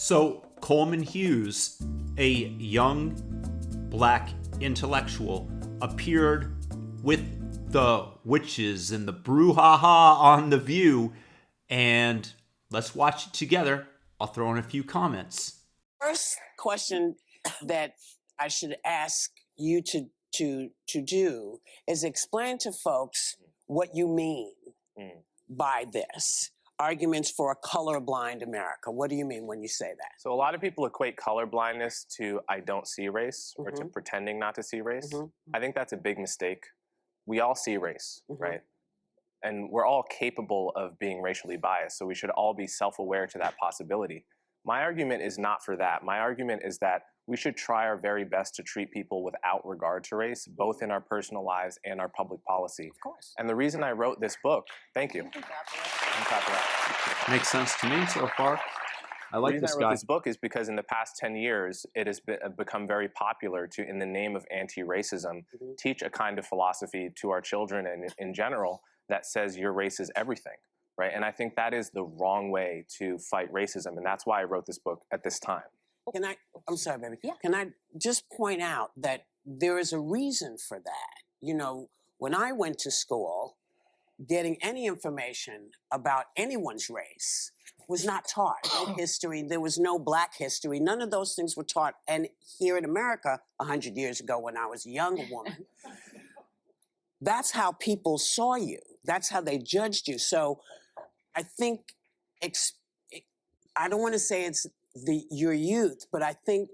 So Coleman Hughes, a young black intellectual, appeared with the witches and the brouhaha on The View, and let's watch it together. I'll throw in a few comments. First question that I should ask you to do is explain to folks what you mean by this. Arguments for a colorblind America. What do you mean when you say that? So a lot of people equate colorblindness to I don't see race or to pretending not to see race. I think that's a big mistake. We all see race, right? And we're all capable of being racially biased, so we should all be self-aware to that possibility. My argument is not for that. My argument is that we should try our very best to treat people without regard to race, both in our personal lives and our public policy. Of course. And the reason I wrote this book, thank you. Makes sense to me so far. I like this The reason I guy. wrote this book is because in the past 10 years, it has become very popular to, in the name of anti-racism, teach a kind of philosophy to our children and in general that says your race is everything, right? And I think that is the wrong way to fight racism, and that's why I wrote this book at this time. I'm sorry, baby. Yeah. Can I just point out that there is a reason for that? You know, when I went to school, getting any information about anyone's race was not taught. No history, there was no black history. None of those things were taught. And here in America, 100 years ago when I was a young woman, that's how people saw you. That's how they judged you. So I think, I don't want to say it's your youth, but I think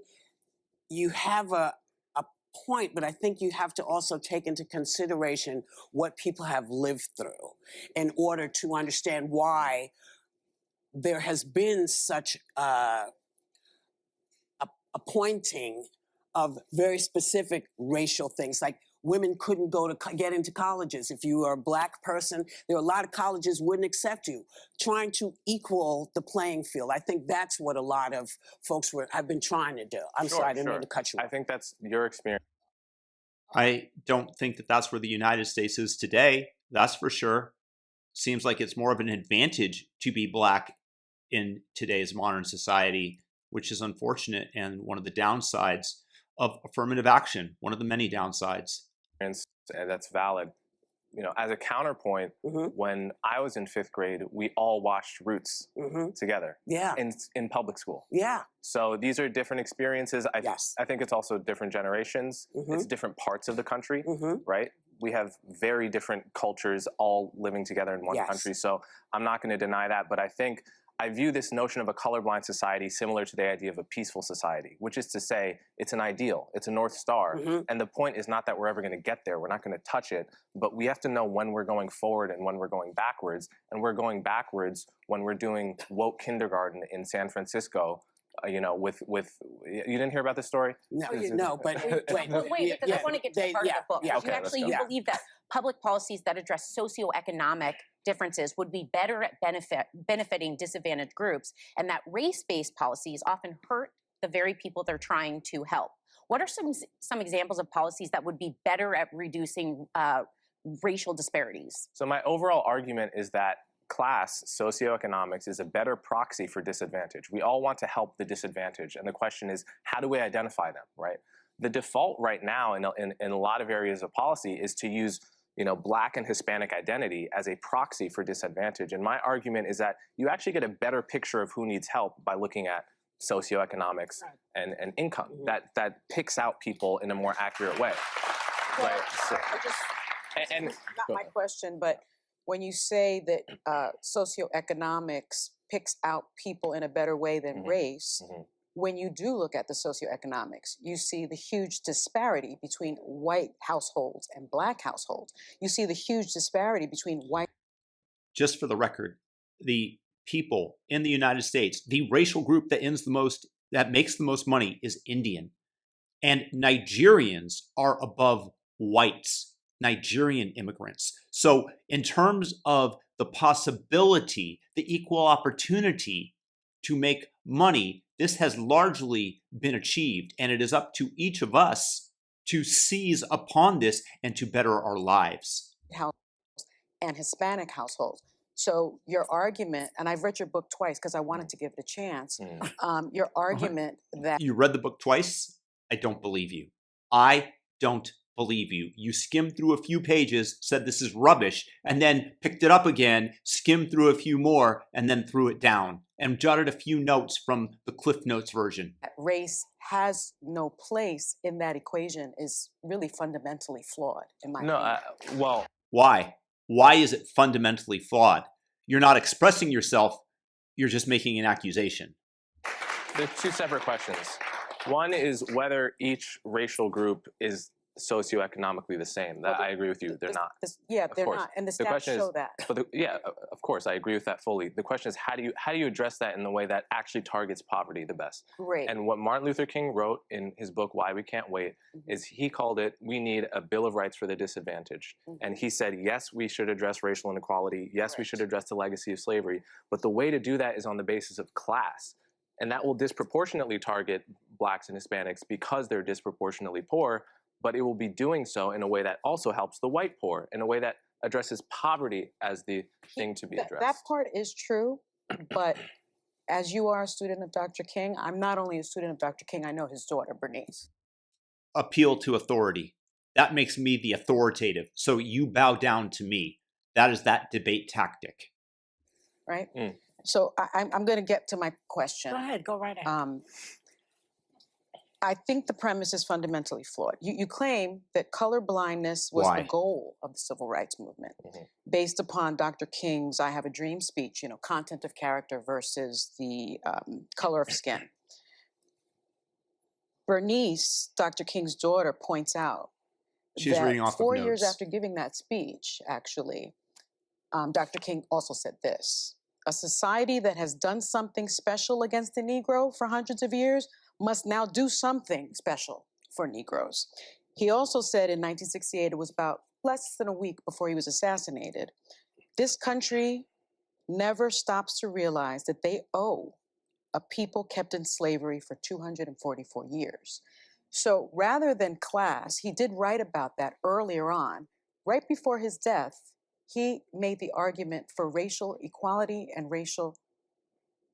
you have a point, but I think you have to also take into consideration what people have lived through in order to understand why there has been such a pointing of very specific racial things, like women couldn't get into colleges. If you were a black person, there are a lot of colleges wouldn't accept you. Trying to equal the playing field. I think that's what a lot of folks have been trying to do. I'm sorry, I didn't mean to cut you off. I think that's your experience. I don't think that that's where the United States is today. That's for sure. Seems like it's more of an advantage to be black in today's modern society, which is unfortunate and one of the downsides of affirmative action, one of the many downsides. And that's valid. You know, as a counterpoint, when I was in 5th grade, we all watched Roots together in public school. Yeah. So these are different experiences. Yes. I think it's also different generations. It's different parts of the country, right? We have very different cultures all living together in one country. So I'm not going to deny that. But I view this notion of a colorblind society similar to the idea of a peaceful society, which is to say it's an ideal, it's a North Star. And the point is not that we're ever going to get there. We're not going to touch it, but we have to know when we're going forward and when we're going backwards. And we're going backwards when we're doing woke kindergarten in San Francisco. You know, with you didn't hear about this story? No, but wait, because I want to get to the part of the book. Okay, you believe that public policies that address socioeconomic differences would be better at benefiting disadvantaged groups, and that race-based policies often hurt the very people they're trying to help. What are some examples of policies that would be better at reducing racial disparities? So my overall argument is that class, socioeconomics, is a better proxy for disadvantage. We all want to help the disadvantaged, and the question is, how do we identify them, right? The default right now in a lot of areas of policy is to use, you know, black and Hispanic identity as a proxy for disadvantage. And my argument is that you actually get a better picture of who needs help by looking at socioeconomics and income. That picks out people in a more accurate way. Well, right? So, and not my question, but when you say that socioeconomics picks out people in a better way than race, when you do look at the socioeconomics, you see the huge disparity between white households and black households. You see the huge disparity between white. Just for the record, the people in the United States, the racial group that makes the most money is Indian. And Nigerians are above whites, Nigerian immigrants. So in terms of the possibility, the equal opportunity to make money, this has largely been achieved, and it is up to each of us to seize upon this and to better our lives. And Hispanic households. So your argument, and I've read your book twice because I wanted to give it a chance. Your argument that you read the book twice, I don't believe you. I don't believe you. You skimmed through a few pages, said this is rubbish, and then picked it up again, skimmed through a few more, and then threw it down and jotted a few notes from the Cliff Notes version. race has no place in that equation is really fundamentally flawed, in my opinion. Well, why? Why is it fundamentally flawed? You're not expressing yourself, you're just making an accusation. There's two separate questions. One is whether each racial group is socioeconomically the same. That I agree with you. They're not. They're not, and the stats show that. But of course, I agree with that fully. The question is, how do you address that in the way that actually targets poverty the best? Great. And what Martin Luther King wrote in his book Why We Can't Wait is he called it, we need a Bill of Rights for the Disadvantaged. And he said, yes, we should address racial inequality. Yes, we should address the legacy of slavery. But the way to do that is on the basis of class. And that will disproportionately target blacks and Hispanics because they're disproportionately poor, but it will be doing so in a way that also helps the white poor, in a way that addresses poverty as the thing to be addressed. That part is true, but as you are a student of Dr. King, I'm not only a student of Dr. King, I know his daughter, Bernice. Appeal to authority. That makes me the authoritative. So you bow down to me. That is that debate tactic. Right? So I'm going to get to my question. Go ahead, go right ahead. I think the premise is fundamentally flawed. You claim that color blindness was the goal of the civil rights movement, based upon Dr. King's I Have a Dream speech, content of character versus the color of skin. Bernice, Dr. King's daughter, points out She's reading off 4 of years notes. after giving that speech, actually, Dr. King also said this: a society that has done something special against the Negro for hundreds of years must now do something special for Negroes. He also said in 1968, it was about less than a week before he was assassinated, this country never stops to realize that they owe a people kept in slavery for 244 years. So rather than class, he did write about that earlier on. Right before his death, he made the argument for racial equality and racial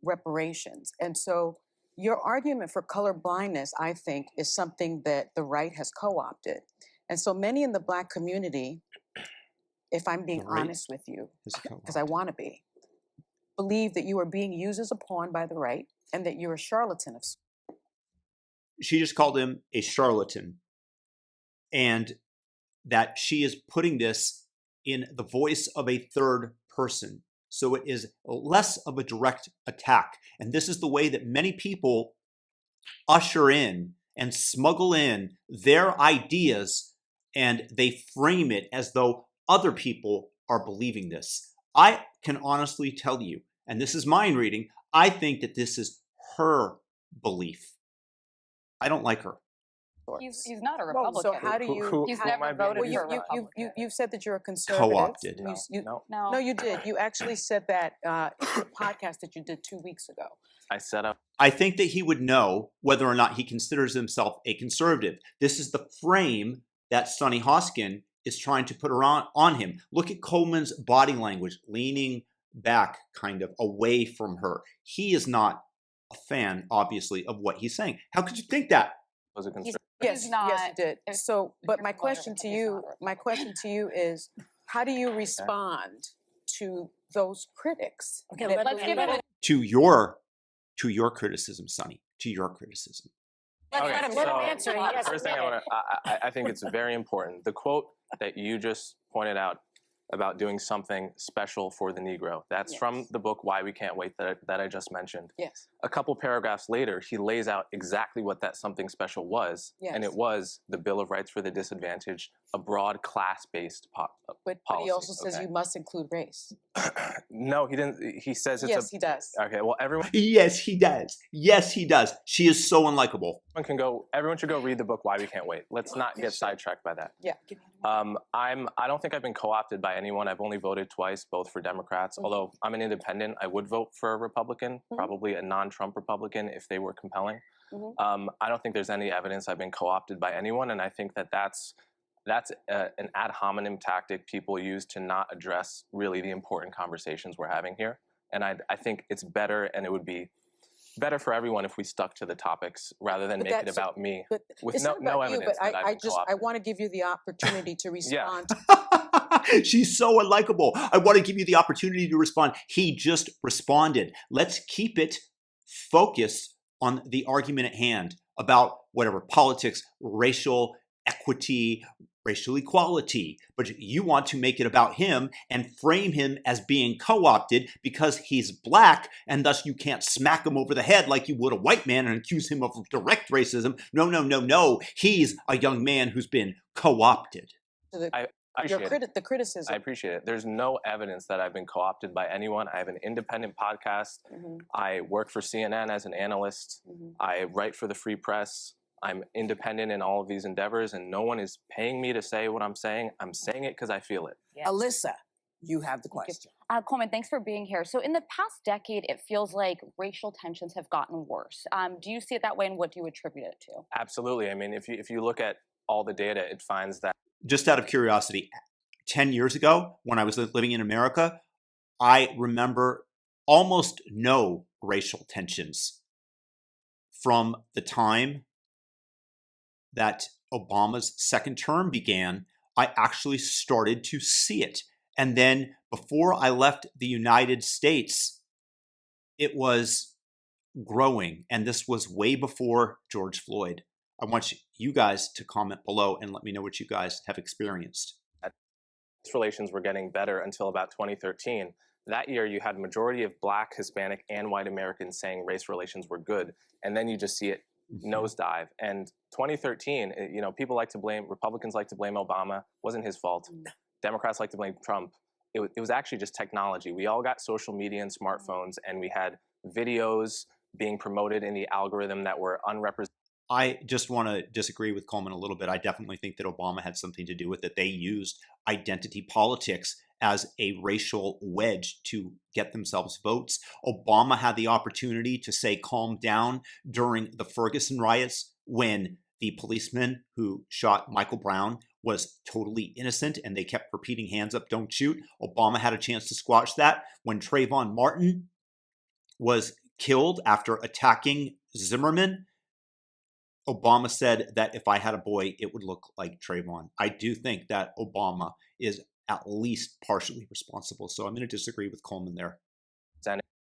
reparations. And so your argument for color blindness, I think, is something that the right has co-opted. And so many in the Black community, if I'm being honest with you, because I want to be, believe that you are being used as a pawn by the right and that you're a charlatan of sorts. She just called him a charlatan, and that she is putting this in the voice of a third person. So it is less of a direct attack. And this is the way that many people usher in and smuggle in their ideas, and they frame it as though other people are believing this. I can honestly tell you, and this is mind reading, I think that this is her belief. I don't like her. He's not a Republican. So how do you? He's never voted for a Republican. You said that you're a conservative. Co-opted. No, you did. You actually said that in a podcast that you did 2 weeks ago. I set up. I think that he would know whether or not he considers himself a conservative. This is the frame that Sunny Hostin is trying to put on him. Look at Coleman's body language, leaning back kind of away from her. He is not a fan, obviously, of what he's saying. How could you think that? Was a conservative. Yes, you did. So, but my question to you is, how do you respond to those critics? Okay, let's give it To your criticism, Sunny. To your criticism. Let him answer. The first thing I think it's very important. The quote that you just pointed out about doing something special for the Negro. That's from the book Why We Can't Wait that I just mentioned. Yes. A couple paragraphs later, he lays out exactly what that something special was, and it was the Bill of Rights for the Disadvantaged, a broad class-based policy. But he also says you must include race. No, he didn't. He says it's yes, he does. Okay, well, everyone. Yes, he does. Yes, he does. She is so unlikable. Everyone should go read the book Why We Can't Wait. Let's not get sidetracked by that. Yeah. I don't think I've been co-opted by anyone. I've only voted twice, both for Democrats. Although I'm an independent, I would vote for a Republican, probably a non-Trump Republican if they were compelling. I don't think there's any evidence I've been co-opted by anyone, and I think that that's That's an ad hominem tactic people use to not address really the important conversations we're having here. And I think it's better, and it would be better for everyone if we stuck to the topics rather than make it about me with no evidence that I've been co-opted. I want to give you the opportunity to respond. She's so unlikable. I want to give you the opportunity to respond. He just responded. Let's keep it focused on the argument at hand about whatever politics, racial equity, racial equality. But you want to make it about him and frame him as being co-opted because he's black, and thus you can't smack him over the head like you would a white man and accuse him of direct racism. No, no, no, no. He's a young man who's been co-opted. The criticism. I appreciate it. There's no evidence that I've been co-opted by anyone. I have an independent podcast. I work for CNN as an analyst. I write for the Free Press. I'm independent in all of these endeavors, and no one is paying me to say what I'm saying. I'm saying it because I feel it. Yeah. Alyssa, you have the question. Coleman, thanks for being here. So in the past decade, it feels like racial tensions have gotten worse. Do you see it that way, and what do you attribute it to? Absolutely. I mean, if you look at all the data, it finds that. Just out of curiosity, 10 years ago, when I was living in America, I remember almost no racial tensions from the time that Obama's second term began. I actually started to see it. And then before I left the United States, it was growing. And this was way before George Floyd. I want you guys to comment below and let me know what you guys have experienced. Relations were getting better until about 2013. That year, you had a majority of Black, Hispanic, and white Americans saying race relations were good. And then you just see it nosedive. And 2013, people like to blame, Republicans like to blame Obama. Wasn't his fault. Democrats like to blame Trump. It was actually just technology. We all got social media and smartphones, and we had videos being promoted in the algorithm that were unrepresented. I just want to disagree with Coleman a little bit. I definitely think that Obama had something to do with it. They used identity politics as a racial wedge to get themselves votes. Obama had the opportunity to say calm down during the Ferguson riots when the policeman who shot Michael Brown was totally innocent and they kept repeating hands up, don't shoot. Obama had a chance to squash that. When Trayvon Martin was killed after attacking Zimmerman, Obama said that if I had a boy, it would look like Trayvon. I do think that Obama is at least partially responsible. So I'm going to disagree with Coleman there.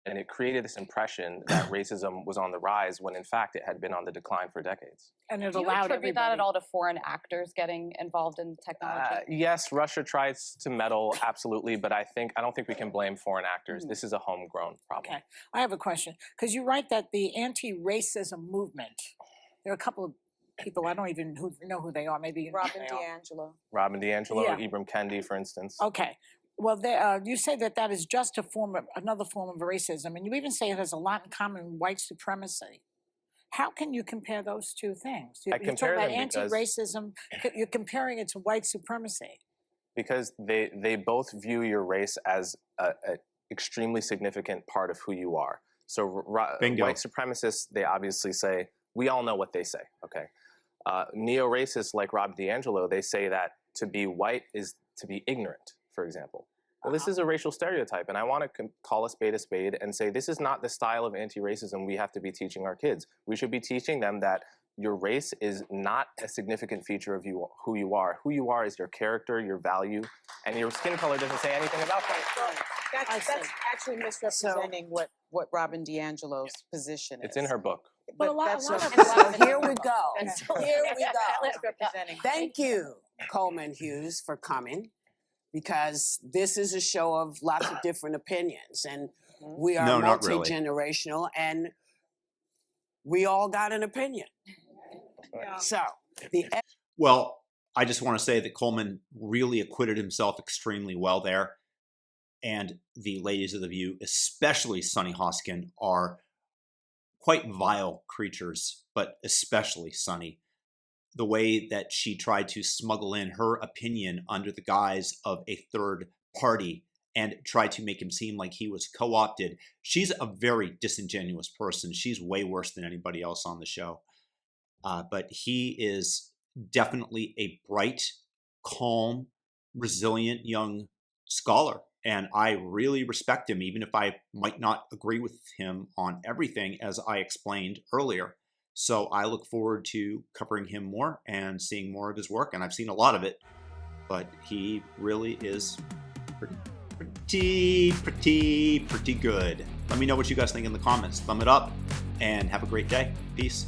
And it created this impression that racism was on the rise when in fact it had been on the decline for decades. And it Do you allowed attribute that at all to foreign actors getting involved in technology? Yes, Russia tries to meddle, absolutely, but I don't think we can blame foreign actors. This is a homegrown problem. Okay, I have a question, because you write that the anti-racism movement, there are a couple of people, I don't even know who they are, maybe Robin DiAngelo. Robin DiAngelo, Yeah. Ibram Kendi, for instance. Okay. Well, you say that is just another form of racism, and you even say it has a lot in common with white supremacy. How can you compare those two things? You talk about anti-racism, you're comparing it to white supremacy. Because they both view your race as an extremely significant part of who you are. So white supremacists, they obviously say, we all know what they say, okay? Neo-racists like Rob DiAngelo, they say that to be white is to be ignorant, for example. Well, this is a racial stereotype, and I want to call a spade and say this is not the style of anti-racism we have to be teaching our kids. We should be teaching them that your race is not a significant feature of who you are. Who you are is your character, your value, and your skin color doesn't say anything about that. That's actually misrepresenting what Robin DiAngelo's position is. It's in her book. But So here we go. Here we go. Thank you, Coleman Hughes, for coming, because this is a show of lots of different opinions, and we are multi-generational, and we all got an opinion. Yeah. So well, I just want to say that Coleman really acquitted himself extremely well there. And the ladies of The View, especially Sunny Hostin, are quite vile creatures, but especially Sunny. The way that she tried to smuggle in her opinion under the guise of a third party and tried to make him seem like he was co-opted. She's a very disingenuous person. She's way worse than anybody else on the show. But he is definitely a bright calm, resilient young scholar. And I really respect him, even if I might not agree with him on everything, as I explained earlier. So I look forward to covering him more and seeing more of his work. And I've seen a lot of it, but he really is pretty good. Let me know what you guys think in the comments. Thumb it up and have a great day. Peace.